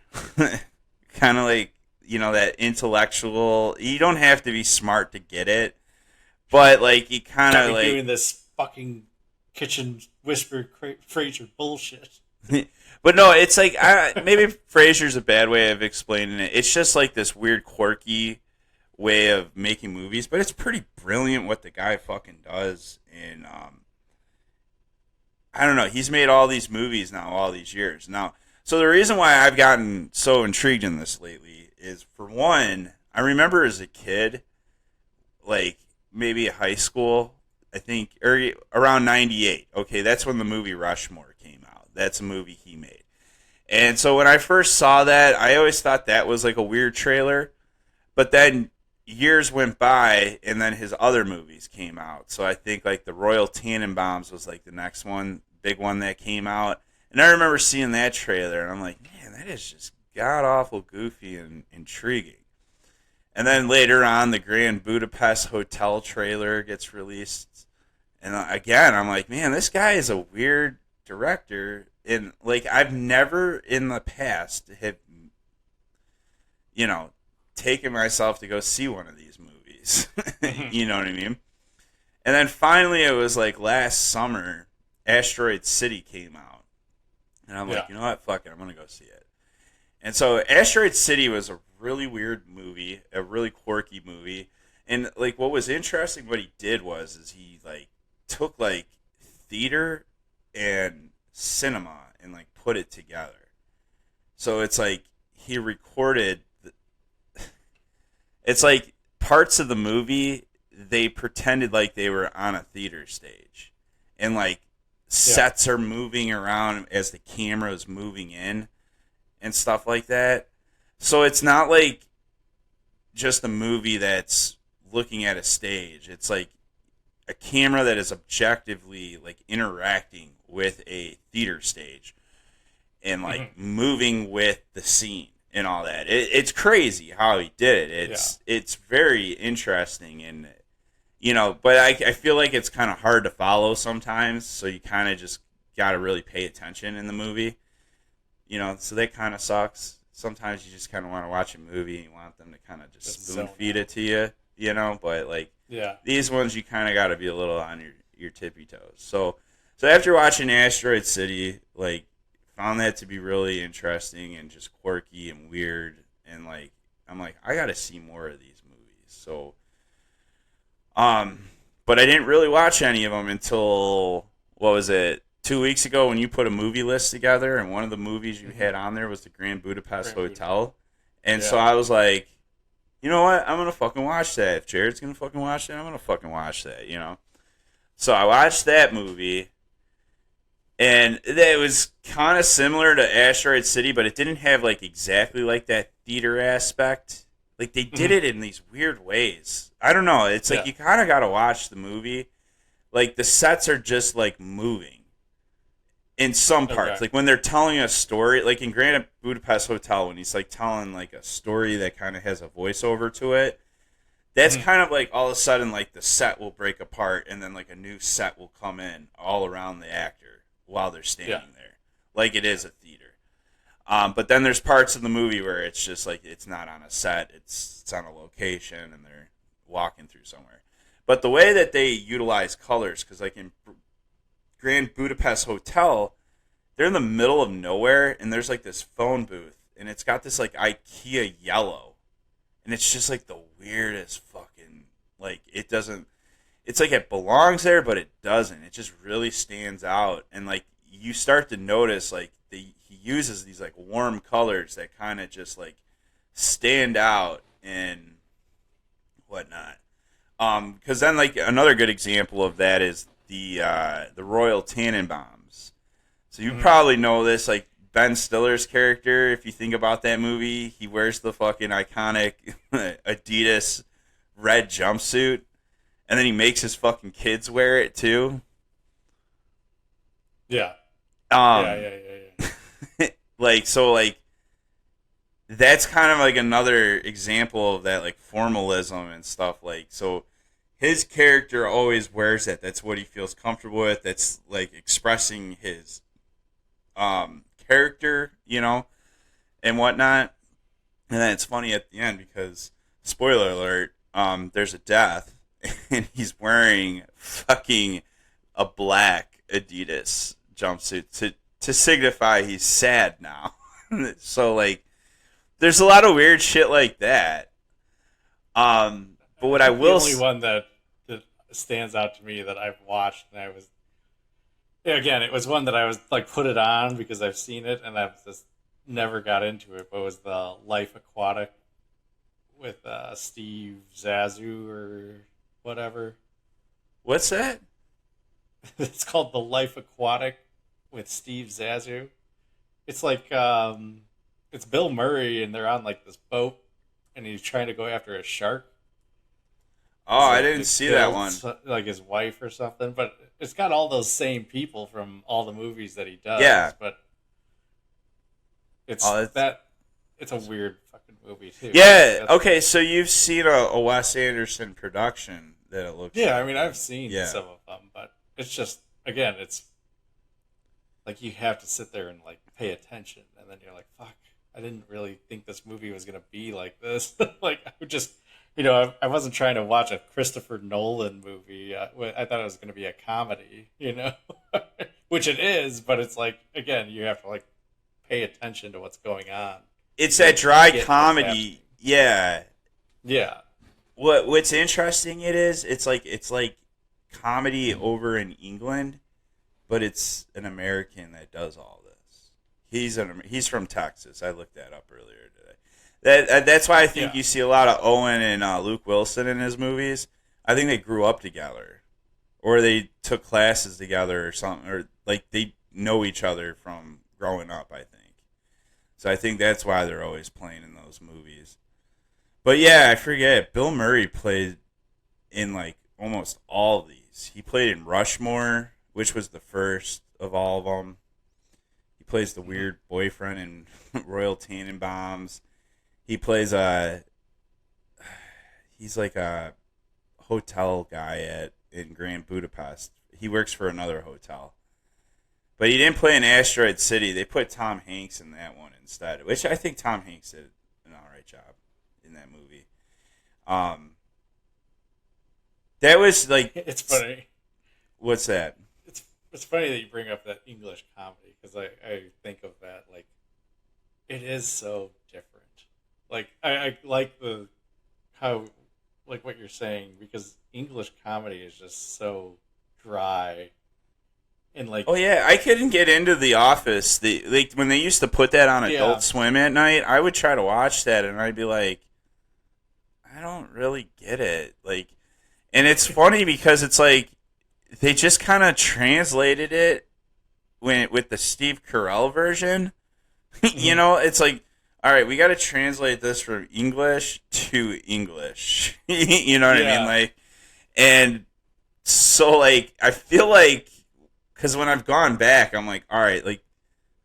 kind of like, that intellectual. You don't have to be smart to get it, but like you kind of like doing this fucking kitchen whisper Frasier bullshit. But no, it's like maybe Frasier's a bad way of explaining it. It's just like this weird, quirky way of making movies, but it's pretty brilliant what the guy fucking does. And I don't know, he's made all these movies now, all these years now. So the reason why I've gotten so intrigued in this lately is, for one, I remember as a kid, like maybe high school, I think, or around '98. Okay, that's when the movie Rushmore came out. That's a movie he made. And so when I first saw that, I always thought that was like a weird trailer. But then years went by, and then his other movies came out. So I think like the Royal Tenenbaums was like the next one, big one that came out. And I remember seeing that trailer, and I'm like, man, that is just god-awful goofy and intriguing. And then later on, the Grand Budapest Hotel trailer gets released. And again, I'm like, man, this guy is a weird director. And like, I've never in the past have, taken myself to go see one of these movies. You know what I mean? And then finally, it was like last summer, Asteroid City came out. And I'm like, you know what? Fuck it. I'm going to go see it. And so Asteroid City was a really weird movie, a really quirky movie. And like, what was interesting, what he did is he like took like theater and cinema and like put it together. So it's like he recorded it's like parts of the movie, they pretended like they were on a theater stage, and like sets are moving around as the camera's moving in and stuff like that. So it's not like just a movie that's looking at a stage. It's like a camera that is objectively like interacting with a theater stage and like moving with the scene and all that. It's crazy how he did it. It's very interesting, and but I feel like it's kind of hard to follow sometimes, so you kind of just got to really pay attention in the movie. So that kind of sucks. Sometimes you just kind of want to watch a movie and you want them to kind of just spoon feed it to you, but like these ones you kind of got to be a little on your tippy toes. So after watching Asteroid City, like, found that to be really interesting and just quirky and weird, and like I'm like, I got to see more of these movies. So but I didn't really watch any of them until, what was it, 2 weeks ago, when you put a movie list together, and one of the movies you had on there was the Grand Budapest Hotel. And so I was like, you know what? I'm going to fucking watch that. If Jared's going to fucking watch that, I'm going to fucking watch that, So I watched that movie, and it was kind of similar to Asteroid City, but it didn't have like exactly like that theater aspect. Like, they did it in these weird ways. I don't know. It's like you kind of got to watch the movie. Like, the sets are just like moving in some parts. Like when they're telling a story, like in Grand Budapest Hotel, when he's like telling like a story that kind of has a voiceover to it, that's kind of like all of a sudden like the set will break apart, and then like a new set will come in all around the actor while they're standing there, like it is a theater. But then there's parts of the movie where it's just like it's not on a set, it's on a location, and they're walking through somewhere. But the way that they utilize colors, because like in Grand Budapest Hotel, they're in the middle of nowhere, and there's like this phone booth, and it's got this like IKEA yellow, and it's just like the weirdest fucking, like, it doesn't, it's like it belongs there, but it doesn't. It just really stands out, and like you start to notice like he uses these like warm colors that kind of just like stand out and whatnot. Because then like another good example of that is the Royal Tenenbaums. So you probably know this, like Ben Stiller's character. If you think about that movie, he wears the fucking iconic Adidas red jumpsuit, and then he makes his fucking kids wear it too. Yeah. Like, so like that's kind of like another example of that like formalism and stuff. Like, so his character always wears that. That's what he feels comfortable with. That's like expressing his character, and whatnot. And then it's funny at the end because, spoiler alert, there's a death, and he's wearing fucking a black Adidas jumpsuit to signify he's sad now. So, like, there's a lot of weird shit like that. But what I will the only one that stands out to me that I've watched, and I was, again, it was one that I was like put it on because I've seen it, and I've just never got into it. But it was the Life Aquatic with Steve Zissou or whatever. What's that? It's called The Life Aquatic with Steve Zissou. It's like it's Bill Murray, and they're on like this boat, and he's trying to go after a shark. Oh, I didn't see that one. Like his wife or something, but it's got all those same people from all the movies that he does. Yeah, but it's a weird fucking movie too. Yeah. Okay, so you've seen a Wes Anderson production that it looks. Yeah, like. I mean, I've seen some of them, but it's just, again, it's like you have to sit there and like pay attention, and then you're like, fuck, I didn't really think this movie was gonna be like this. Like, I would just. I wasn't trying to watch a Christopher Nolan movie. I thought it was going to be a comedy, which it is, but it's like, again, you have to like pay attention to what's going on. It's that dry comedy. Yeah. Yeah. What's interesting it's like comedy over in England, but it's an American that does all this. He's from Texas. I looked that up earlier today. That's why I think you see a lot of Owen and Luke Wilson in his movies. I think they grew up together, or they took classes together, or something, or like they know each other from growing up. I think so. I think that's why they're always playing in those movies. But yeah, I forget. Bill Murray played in like almost all of these. He played in Rushmore, which was the first of all of them. He plays the weird boyfriend in Royal Tenenbaums. He plays he's like a hotel guy in Grand Budapest. He works for another hotel. But he didn't play in Asteroid City. They put Tom Hanks in that one instead, which I think Tom Hanks did an alright job in that movie. That was like... It's funny. What's that? It's funny that you bring up that English comedy, because I think of that, like, it is so different. Like, I like how what you're saying, because English comedy is just so dry, and like, oh yeah, I couldn't get into The Office. When they used to put that on Adult Swim at night, I would try to watch that, and I'd be like, I don't really get it. Like, and it's funny because it's like they just kind of translated it with the Steve Carell version. It's like, all right, we got to translate this from English to English. You know what I mean? Like, and so, like, I feel like, because when I've gone back, I'm like, all right, like,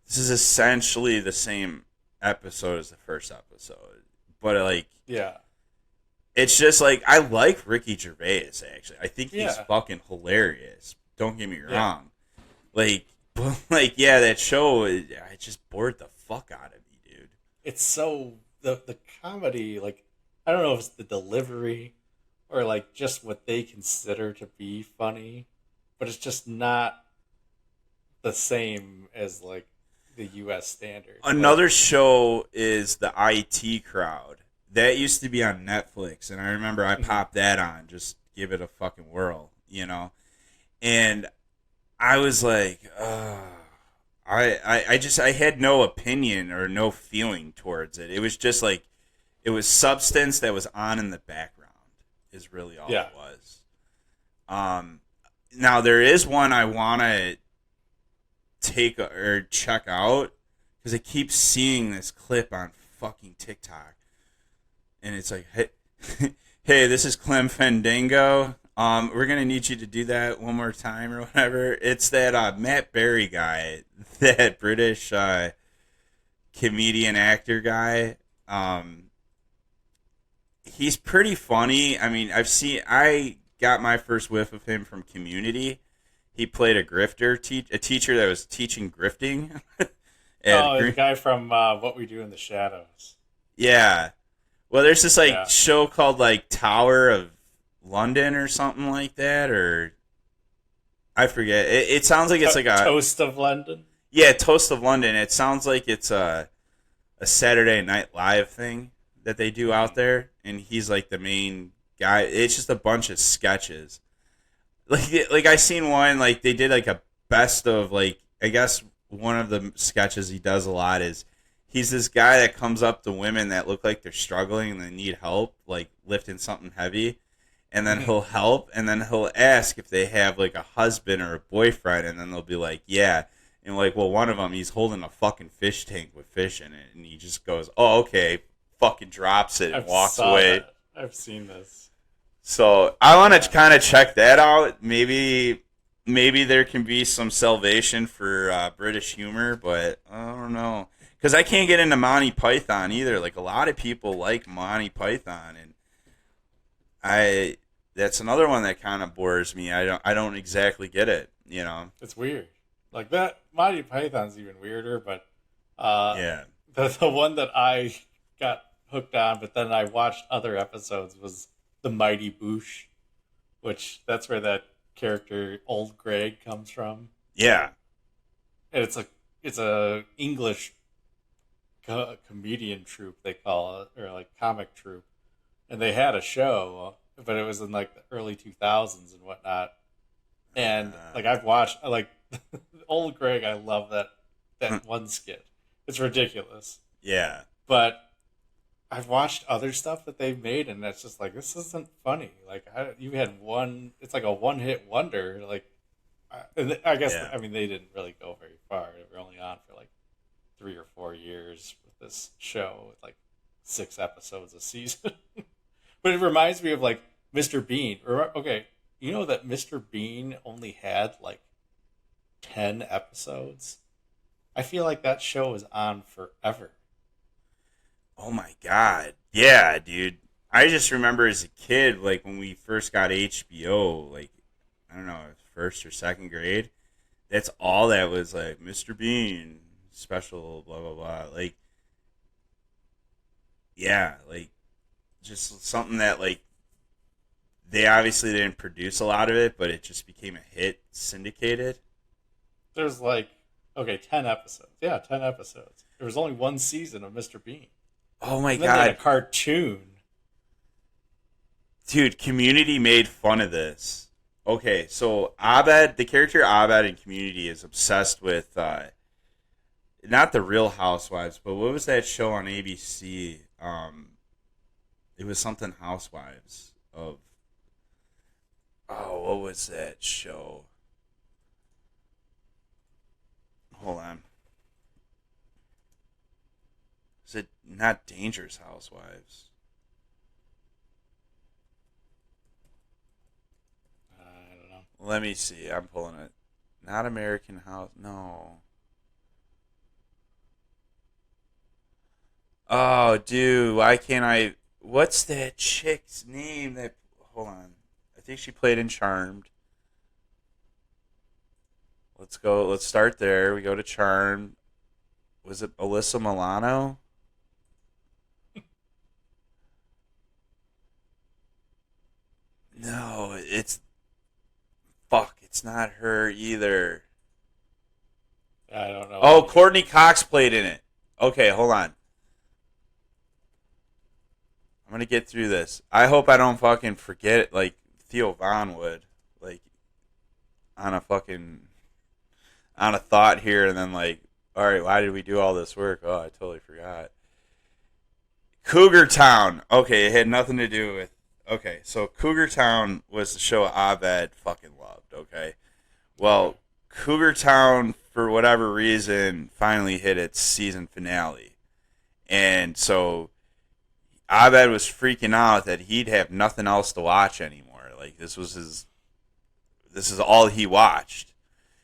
this is essentially the same episode as the first episode. But, like, it's just, like, I like Ricky Gervais, actually. I think he's fucking hilarious. Don't get me wrong. Like, but, like, that show, I just bored the fuck out of me. It's so the comedy, like, I don't know if it's the delivery or like just what they consider to be funny, but it's just not the same as like the U.S. standard. Another show is the IT Crowd. That used to be on Netflix, and I remember I popped that on, just give it a fucking whirl, and I was like, I had no opinion or no feeling towards it. It was just like, it was substance that was on in the background is really all it was. Now there is one I want to take or check out, because I keep seeing this clip on fucking TikTok, and it's like, hey, this is Clem Fandango. We're going to need you to do that one more time or whatever. It's that Matt Berry guy, that British comedian actor guy. He's pretty funny. I mean, I got my first whiff of him from Community. He played a grifter, a teacher that was teaching grifting. The guy from What We Do in the Shadows. Yeah. Well, there's this show called like Tower of London or something like that, or I forget. It sounds like it's like a Toast of London. Yeah, Toast of London. It sounds like it's a Saturday Night Live thing that they do out there, and he's like the main guy. It's just a bunch of sketches. Like I seen one, like they did like a best of, like, I guess one of the sketches he does a lot is he's this guy that comes up to women that look like they're struggling and they need help, like lifting something heavy, and then he'll help, and then he'll ask if they have like a husband or a boyfriend, and then they'll be like, yeah. And like, well, one of them, he's holding a fucking fish tank with fish in it, and he just goes, oh, okay, fucking drops it and walks away. I've seen this. So I want to kind of check that out. Maybe there can be some salvation for British humor, but I don't know. Because I can't get into Monty Python either. Like, a lot of people like Monty Python, and that's another one that kind of bores me. I don't exactly get it, you know. It's weird. Like that Monty Python's even weirder, but yeah. The one that I got hooked on, but then I watched other episodes, was The Mighty Boosh, which that's where that character Old Greg comes from. Yeah. And it's a English comedian troupe, they call it, or like comic troupe. And they had a show, but it was in like the early 2000s and whatnot. And like I've watched, like Old Greg, I love that one skit. It's ridiculous. Yeah. But I've watched other stuff that they've made, and that's just like, this isn't funny. Like, you had one, it's like a one-hit wonder. Like, I guess, I mean, they didn't really go very far. They were only on for like 3 or 4 years with this show, with like 6 episodes a season. But it reminds me of like Mr. Bean. Okay, you know that Mr. Bean only had like 10 episodes? I feel like that show is on forever. Oh my God. Yeah, dude. I just remember as a kid, like when we first got HBO, like, I don't know, first or second grade, that's all that was, like, Mr. Bean, special, blah, blah, blah. Like, yeah, like, just something that, like, they obviously didn't produce a lot of it, but it just became a hit, syndicated. There's like, 10 episodes. Yeah, 10 episodes. There was only one season of Mr. Bean. Oh my God. God. They had a cartoon. Dude, Community made fun of this. Okay, so Abed, the character Abed in Community is obsessed with, not the Real Housewives, but what was that show on ABC? It was something Housewives of, what was that show? Hold on. Is it not Dangerous Housewives? I don't know. Let me see. I'm pulling it. Not American House. No. Oh, dude. Why can't I? What's that chick's name? Hold on. I think she played in Charmed. Let's go. Let's start there. We go to Charmed. Was it Alyssa Milano? No, it's not her either. I don't know. Oh, Courtney Cox played in it. Okay, hold on. I'm going to get through this. I hope I don't fucking forget it like Theo Von would. Like, on a thought here, and then like, all right, why did we do all this work? Oh, I totally forgot. Cougar Town. Okay, it had nothing to do with... Okay, so Cougar Town was the show Abed fucking loved, okay? Well, Cougar Town, for whatever reason, finally hit its season finale. And so Abed was freaking out that he'd have nothing else to watch anymore. Like, this is all he watched.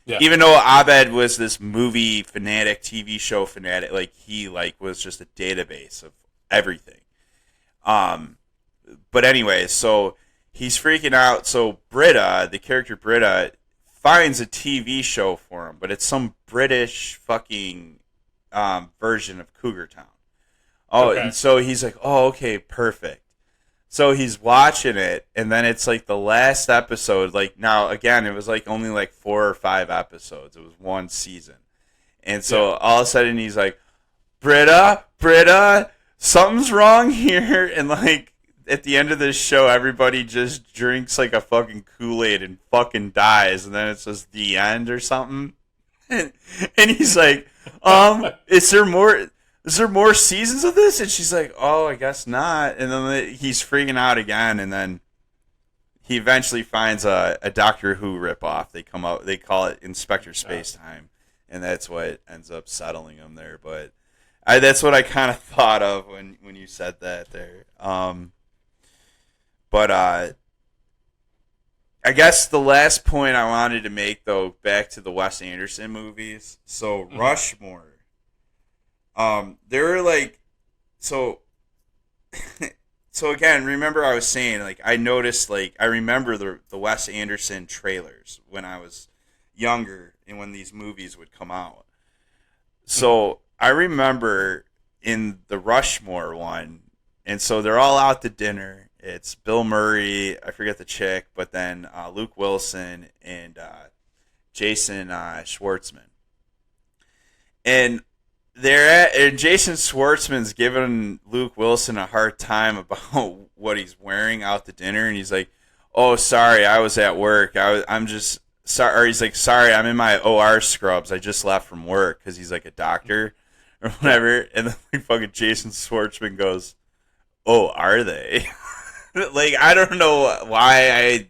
Yeah. Even though Abed was this movie fanatic, TV show fanatic, like, he, like, was just a database of everything. But anyway, so he's freaking out. So Britta, the character Britta, finds a TV show for him, but it's some British fucking version of Cougar Town. Oh, Okay. and so he's like, oh, okay, perfect. So he's watching it, and then it's like the last episode. Like, now, again, it was like only like 4 or 5 episodes. It was one season. And so all of a sudden he's like, Britta, something's wrong here. And like at the end of this show, everybody just drinks like a fucking Kool-Aid and fucking dies. And then it's just the end or something. And he's like, is there more seasons of this? And she's like, oh, I guess not. And then he's freaking out again. And then he eventually finds a Doctor Who ripoff. They call it Inspector Spacetime. And that's what ends up settling him there. But that's what I kind of thought of when you said that there. But I guess the last point I wanted to make, though, back to the Wes Anderson movies. So Rushmore. There were like, so again, remember I was saying, like, I noticed, like, I remember the Wes Anderson trailers when I was younger and when these movies would come out. So I remember in the Rushmore one, and so they're all out to dinner. It's Bill Murray, I forget the chick, but then Luke Wilson and Jason Schwartzman. And and Jason Schwartzman's giving Luke Wilson a hard time about what he's wearing out to dinner, and he's like, "Oh, sorry, I was at work. I'm just sorry." Or he's like, "Sorry, I'm in my OR scrubs. I just left from work," because he's like a doctor or whatever. And then like fucking Jason Schwartzman goes, "Oh, are they?" Like, I don't know why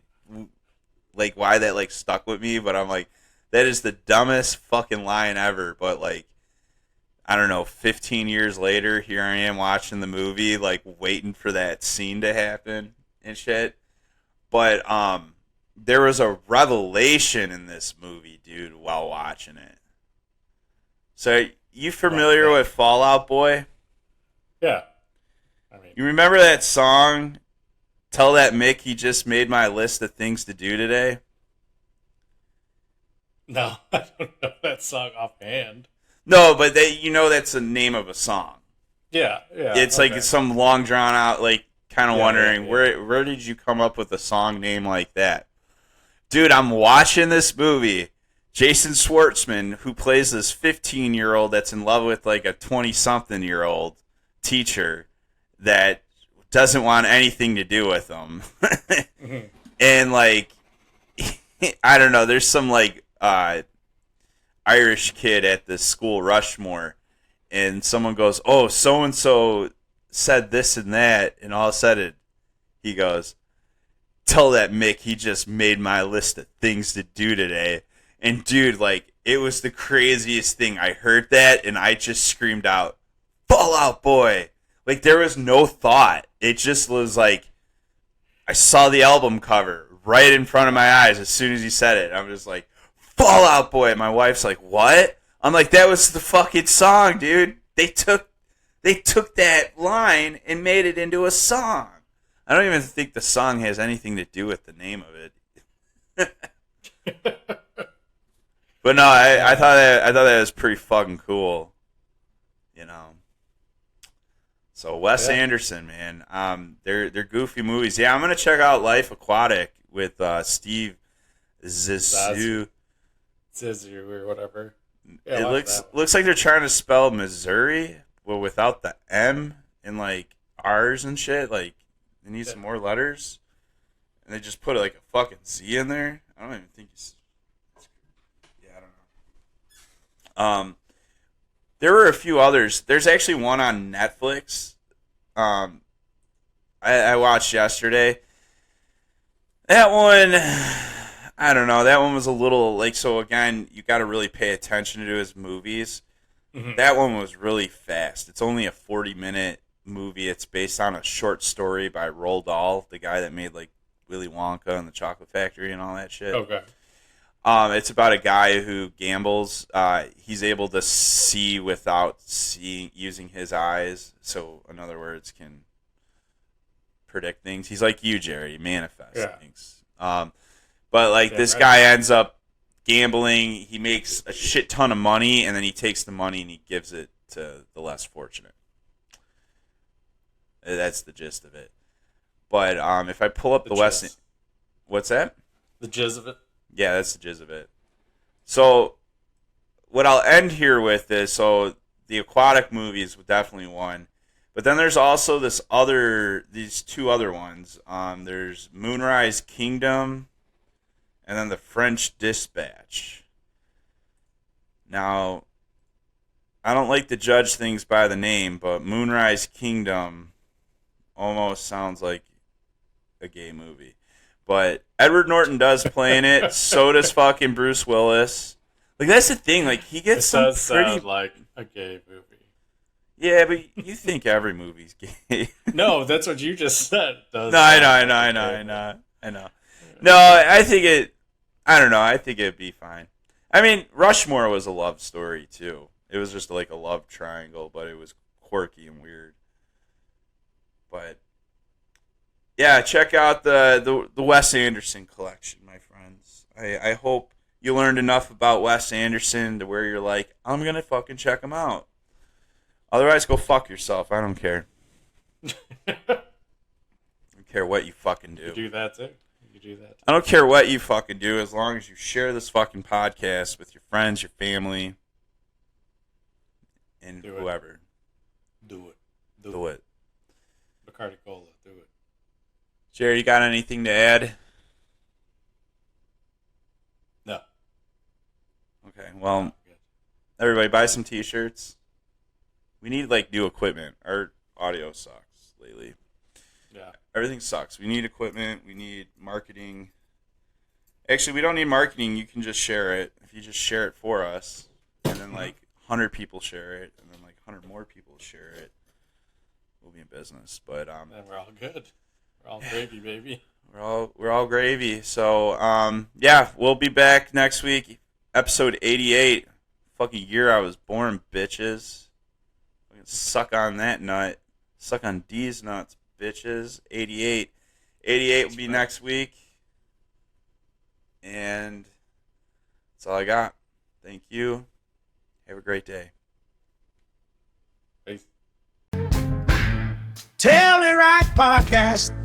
that like stuck with me, but I'm like, that is the dumbest fucking line ever. But like, I don't know, 15 years later, here I am watching the movie, like waiting for that scene to happen and shit. But there was a revelation in this movie, dude, while watching it. So, you familiar with Fall Out Boy? Yeah. I mean, You remember that song, Tell That Mick He Just Made My List of Things to Do Today? no, I don't know that song offhand. No, but that's the name of a song. Yeah. It's okay. like some long drawn out, like, kind of wondering, yeah. where did you come up with a song name like that? Dude, I'm watching this movie. Jason Schwartzman, who plays this 15-year-old that's in love with like a 20-something-year-old teacher that doesn't want anything to do with him. And like, I don't know, there's some like Irish kid at the school Rushmore, and someone goes, "Oh, so-and-so said this and that," and all of a sudden he goes, "Tell that Mick he just made my list of things to do today." And dude, like, it was the craziest thing. I heard that and I just screamed out, "Fall Out Boy!" Like, there was no thought. It just was like, I saw the album cover right in front of my eyes as soon as he said it. I'm just like, "Fall Out Boy!" My wife's like, "What?" I'm like, that was the fucking song, dude. They took that line and made it into a song. I don't even think the song has anything to do with the name of it. But no, I thought that was pretty fucking cool, you know. So Wes Anderson, man, they're goofy movies. Yeah, I'm gonna check out Life Aquatic with Steve Zissou. Zissou or whatever. Yeah, It looks like they're trying to spell Missouri, but without the M and like R's and shit. Like, they need some more letters, and they just put like a fucking Z in there. I don't even think he's. Yeah, I don't know. There were a few others. There's actually one on Netflix. I watched yesterday. That one, I don't know. That one was a little like, so again, you got to really pay attention to his movies. Mm-hmm. That one was really fast. It's only a 40-minute movie. It's based on a short story by Roald Dahl, the guy that made like Willy Wonka and the Chocolate Factory and all that shit. Okay. It's about a guy who gambles. He's able to see without using his eyes. So, in other words, can predict things. He's like you, Jerry. He manifests Yeah. things. But like Yeah, this right. guy ends up gambling. He makes a shit ton of money, and then he takes the money and he gives it to the less fortunate. That's the gist of it. But if I pull up the West, jizz. what's that? The jizz of it. Yeah, that's the gist of it. So what I'll end here with is, so the aquatic movies was definitely one. But then there's also these two other ones. There's Moonrise Kingdom and then The French Dispatch. Now, I don't like to judge things by the name, but Moonrise Kingdom almost sounds like a gay movie. But Edward Norton does play in it. So does fucking Bruce Willis. Like, that's the thing. Like, he gets It some does pretty... sound like a gay movie. Yeah, but you think every movie's gay. No, that's what you just said. Does No, I know. No, I don't know. I think it'd be fine. I mean, Rushmore was a love story, too. It was just like a love triangle, but it was quirky and weird. But, yeah, check out the Wes Anderson collection, my friends. I hope you learned enough about Wes Anderson to where you're like, I'm going to fucking check him out. Otherwise, go fuck yourself. I don't care. I don't care what you fucking do. You do that too. You do that. I don't care what you fucking do as long as you share this fucking podcast with your friends, your family, and Do it. whoever. Do it. Do it. Bacardi Cola. Do it. Jerry, you got anything to add? No. Okay, well, everybody buy some t-shirts. We need, like, new equipment. Our audio sucks lately. Yeah. Everything sucks. We need equipment. We need marketing. Actually, we don't need marketing. You can just share it. If you just share it for us, and then, like, 100 people share it, and then, like, 100 more people share it, we'll be in business. But Then we're all good. We're all gravy, baby. we're all gravy. So, yeah, we'll be back next week. Episode 88. Fucking year I was born, bitches. Suck on that nut. Suck on these nuts, bitches. 88. 88 will be next week. And that's all I got. Thank you. Have a great day. Peace. Tell it right podcast.